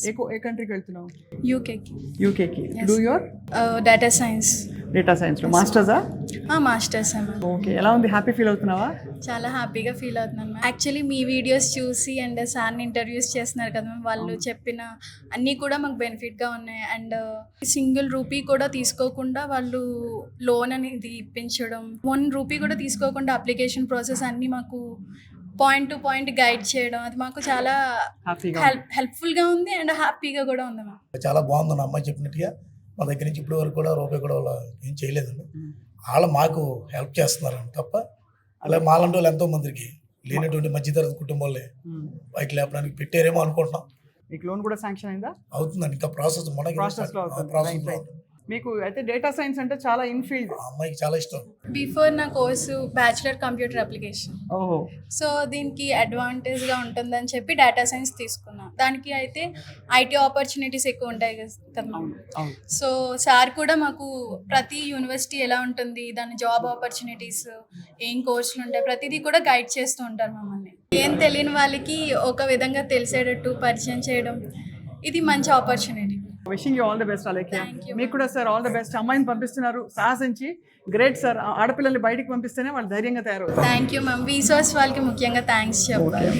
ఏ కంట్రీకి వెళ్తున్నావు? యూకేకి. యూకేకి. Do your data science. Data సైన్స్లో మాస్టర్సా? మాస్టర్స్ అమ్మా. ఓకే, ఎలా ఉంది? హ్యాపీ ఫీల్ అవుతున్నావా? చాలా హ్యాపీగా ఫీల్ అవుతున్నాను మ్యామ్. యాక్చువల్లీ మీ వీడియోస్ చూసి అండ్ సార్ని ఇంటర్వ్యూస్ చేస్తున్నారు కదా మ్యామ్, వాళ్ళు చెప్పిన అన్నీ కూడా మాకు బెనిఫిట్గా ఉన్నాయి. అండ్ సింగిల్ రూపీ కూడా తీసుకోకుండా వాళ్ళు లోన్ అనేది ఇప్పించడం, 1 రూపీ కూడా తీసుకోకుండా అప్లికేషన్ ప్రాసెస్ అన్నీ మాకు పాయింట్ టు పాయింట్ గైడ్ చేయడం, అది మాకు చాలా హెల్ప్ఫుల్గా ఉంది అండ్ హ్యాపీగా కూడా ఉంది మ్యామ్. చాలా బాగుంది అమ్మాయి చెప్పినట్టుగా. మా దగ్గర నుంచి ఇప్పటి వరకు కూడా రూపాయి కూడా వాళ్ళు ఏం చేయలేదండి. వాళ్ళు మాకు హెల్ప్ చేస్తున్నారండి తప్ప అలా మాలాంటి వాళ్ళు ఎంతో మందికి లేనటువంటి మధ్యతరగతి కుటుంబాలే బయట లేపడానికి పెట్టారేమో అనుకుంటున్నాం. మీకు లోన్ కూడా శాంక్షన్ అయిందా? అవుతుందండి, ఇంకా ప్రాసెస్ ప్రాసెస్లో. మీకు అయితే డేటా సైన్స్ అంటే చాలా ఇన్ఫీల్డ్. అమ్మాయికి చాలా ఇష్టం. బిఫోర్ నా కోర్సు బ్యాచిలర్ కంప్యూటర్ అప్లికేషన్. ఓహో. సో దీనికి అడ్వాంటేజ్గా ఉంటుందని చెప్పి డేటా సైన్స్ తీసుకున్నా. దానికి అయితే ఐటీ ఆపర్చునిటీస్ ఎక్కువ ఉంటాయి కదా. సో సార్ కూడా మాకు ప్రతి యూనివర్సిటీ ఎలా ఉంటుంది, దాని జాబ్ ఆపర్చునిటీస్, ఏం కోర్సులు ఉంటాయి, ప్రతిదీ కూడా గైడ్ చేస్తూ ఉంటారు మమ్మల్ని. ఏం తెలియని వాళ్ళకి ఒక విధంగా తెలిసేటట్టు పరిచయం చేయడం, ఇది మంచి opportunity. Wishing you all the best Alekhya. Thank you. మీకు కూడా సార్ ఆల్ ది బెస్ట్. అమ్మాయిని పంపిస్తున్నారు సాహసించి. Great sir. ఆడపిల్లల్ని బయటికి పంపిస్తేనే వాళ్ళు ధైర్యంగా తయారవుతారు. Thank you ma'am. వీసోస్ వాళ్ళకి ముఖ్యంగా థ్యాంక్స్ చెప్పాలి.